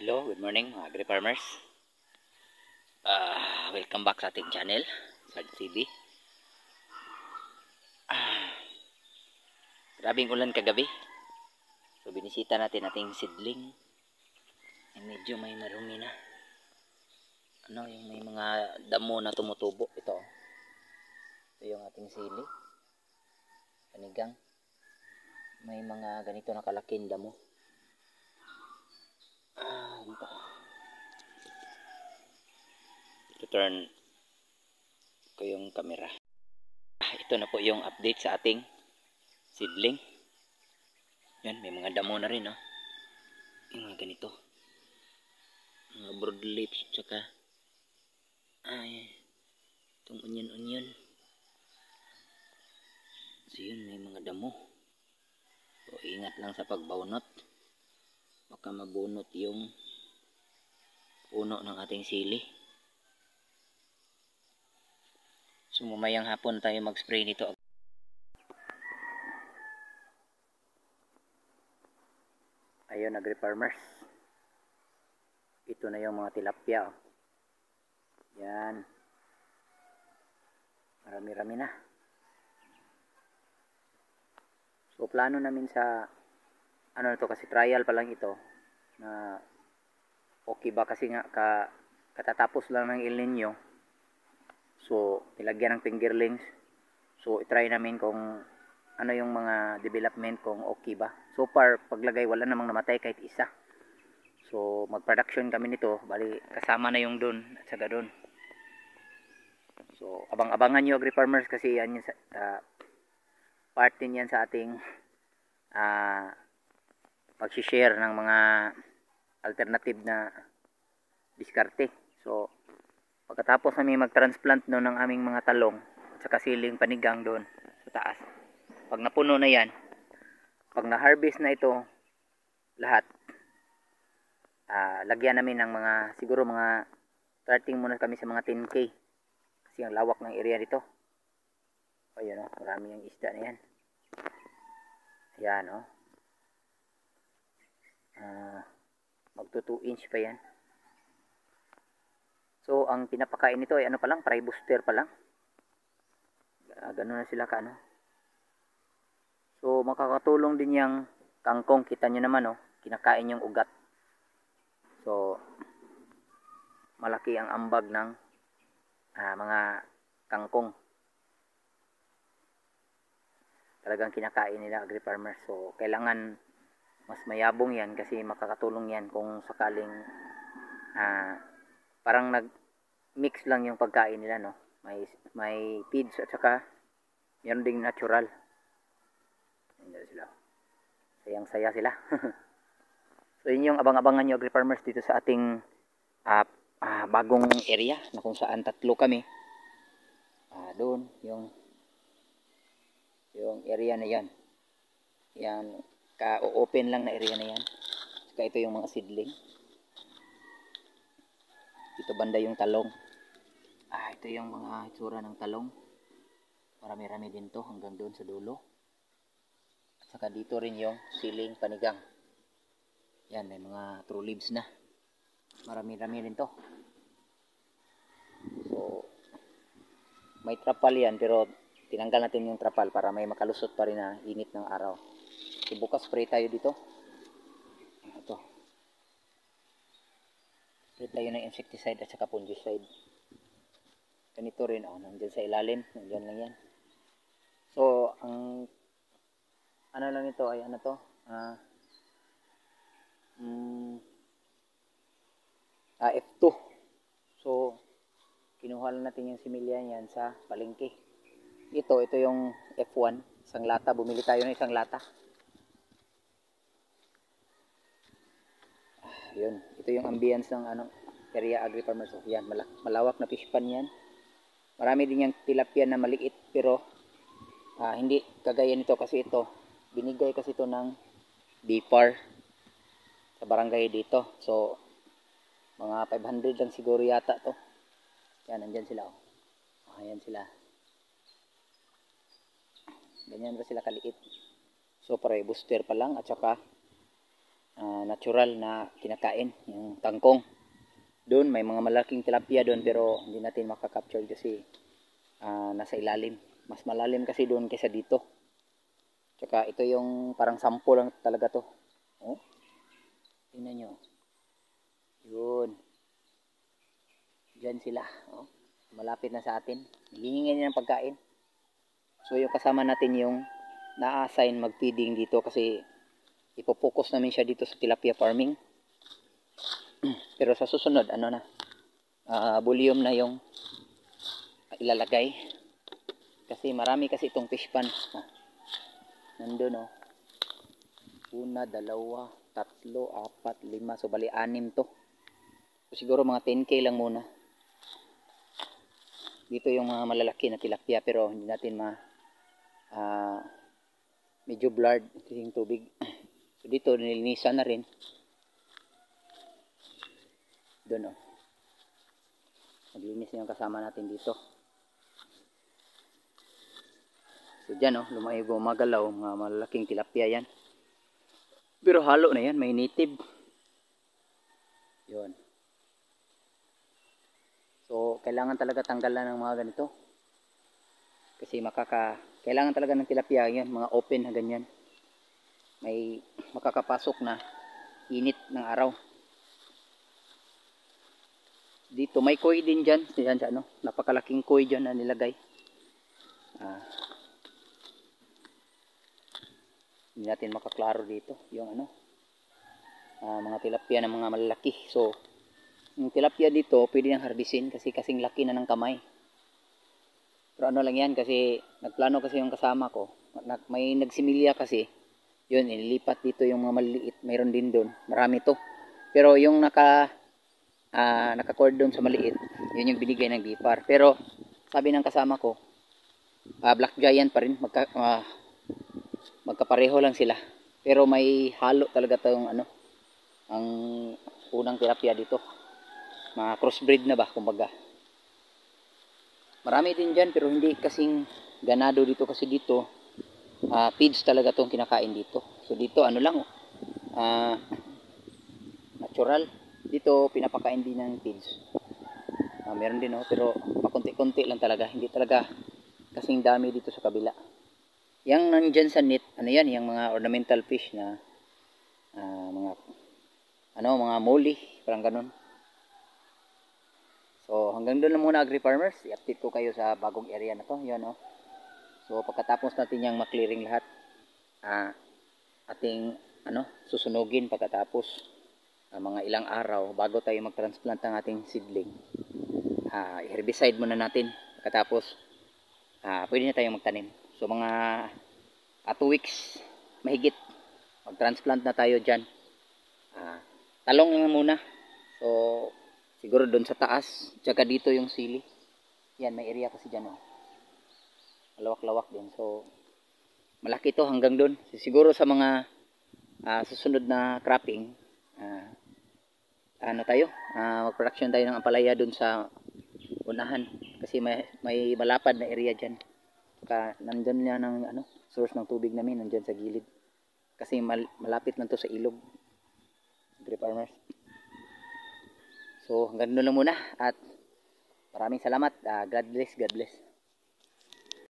Hello, good morning mga agri-farmers. Welcome back sa ating channel, Sard TV. Grabing ulan kagabi. So binisita natin ating seedling. Medyo may marumi na. Yung may mga damo na tumutubo. Ito yung ating sili. Panigang. May mga ganito na kalaking damo. Turn ko yung camera. Ito na po yung update sa ating seedling. Yan, may mga damo na rin, yung mga ganito, mga broadleaves, tsaka itong onion. So yun, may mga damo. So ingat lang sa pagbunot, baka mabunot yung puno ng ating sili. So mamayang hapon tayo mag-spray nito. Ayun, agri-farmers, ito na yung mga tilapia. Yan, marami-rami na. So plano namin sa kasi trial pa lang ito, na okay ba, kasi nga katatapos lang ng El Nino. So nilagyan ng fingerlings. So i-try namin kung ano yung mga development, kung okay ba. So far paglagay wala namang namatay kahit isa. So mag-production kami nito, bali kasama na yung dun at saka dun. So abang-abangan nyo agri-farmers, kasi yan yung part din yan sa ating pag-share ng mga alternative na diskarte. So pagkatapos namin mag-transplant ng aming mga talong at saka siling panigang doon sa taas, pag napuno na yan, pag na-harvest na ito lahat, lagyan namin ng mga, siguro mga starting muna kami sa mga 10K, kasi ang lawak ng area dito. Ayun, marami yung isda na yan. Ayan, magto 2 inch pa yan. So ang pinapakain nito ay pa lang, fry booster pa lang. Ganun na sila So makakatulong din yung kangkong, kita nyo naman, kinakain yung ugat. So malaki ang ambag ng mga kangkong. Talagang kinakain nila agri-farmers. So kailangan mas mayabong yan, kasi makakatulong yan kung sakaling parang nag-mix lang yung pagkain nila, may feeds at saka meron ding natural. Sayang-saya sila. So yun yung abang-abangan nyo agri-farmers dito sa ating bagong area, na kung saan 3 kami. Doon yung area na yan, ka-open lang na area na yan. Saka ito yung mga seedling. Dito banda yung talong. Ito yung mga itsura ng talong. Marami-rami din to hanggang doon sa dulo. At saka dito rin yung siling panigang. Yan, may mga true leaves na. Marami-rami rin to. So may trapal yan, pero tinanggal natin yung trapal para may makalusot pa rin na init ng araw. So bukas spray tayo dito. Ito, spray tayo ng insecticide at saka fungicide. Ganito rin, nandyan sa ilalim, nandyan lang yan. So ang lang ito ay F2. So kinuha lang natin yung similya niyan sa palengke. Ito yung F1, isang lata. Bumili tayo ng isang lata. Yun, ito yung ambience ng area agri-farmers. Yan, malawak na fish pan yan. Marami din yung tilapia na maliit, pero hindi kagaya nito, kasi ito binigay kasi ito ng BFAR sa barangay dito. So mga 500 lang siguro yata to. Yan, nandyan sila. Ayan sila. Ganyan ba sila kaliit. So pare booster pa lang, at saka natural na kinakain, yung tangkong. Doon may mga malaking tilapia doon pero hindi natin makakapture kasi nasa ilalim. Mas malalim kasi doon kaysa dito. Tsaka ito yung parang sample lang talaga to. Oh, tingnan nyo. Yun. Diyan sila. Oh, malapit na sa atin. Hihingi niya ng pagkain. So yung kasama natin yung na-assign mag-feeding dito kasi ipopokus namin siya dito sa tilapia farming. Pero sa susunod, volume na yung ilalagay. Kasi marami kasi itong fish pan. Nandun oh. 1, 2, 3, 4, 5. So bali 6 to. So siguro mga 10k lang muna. Dito yung mga malalaki na tilapia pero hindi natin medyo blurred kasi yung tubig. So dito nilinisan na rin. Doon oh. Maglinis yung kasama natin dito. So dyan oh, gumagalaw mga malalaking tilapia yan. Pero halo na yan, may native. Yun. So kailangan talaga tanggalan ng mga ganito. Kasi kailangan talaga ng tilapia yan, mga open na ganyan. May makakapasok na init ng araw. Dito may koi din dyan. Napakalaking koi dyan na nilagay. Hindi natin makaklaro dito yung mga tilapia na mga malalaki. So yung tilapia dito pwede nang harbisin kasi kasing laki na ng kamay. Pero lang yan kasi nagplano kasi yung kasama ko. May nagsimilya kasi. Yun, inilipat dito yung mga maliliit. Mayroon din doon. Marami to. Pero yung naka-cord doon sa maliit, yun yung binigay ng Bipar. Pero sabi ng kasama ko, Black Giant pa rin. Magkapareho lang sila. Pero may halo talaga tong ang unang tilapia dito. Mga crossbreed na ba, kumbaga. Marami din dyan pero hindi kasing ganado dito kasi dito feeds talaga tong kinakain dito. So dito natural. Dito pinapakain din ng feeds. Meron din pero pakunti-kunti lang talaga. Hindi talaga kasing dami dito sa kabila. Yang nandyan sa net, yan, yung mga ornamental fish na mga molly, parang ganun. So hanggang doon lang muna agri-farmers. I-update ko kayo sa bagong area na to. Yan oh. So pagkatapos natin yang maklearing lahat, ating susunugin pagkatapos mga ilang araw bago tayo mag-transplant ng ating seedling. I-herbicide muna natin pagkatapos pwede na tayong magtanim. So mga 2 weeks mahigit mag-transplant na tayo dyan. Talong lang muna. So siguro doon sa taas, tsaka dito yung sili. Yan, may area kasi dyan oh. Malawak-lawak din. So malaki to hanggang doon. Siguro sa mga susunod na cropping, mag-production tayo ng ampalaya doon sa unahan. Kasi may malapad na area dyan. Saka nandyan yan ang source ng tubig namin, nandyan sa gilid. Kasi malapit lang to sa ilog. Agri-farmers. So hanggang doon lang muna at maraming salamat. God bless, God bless.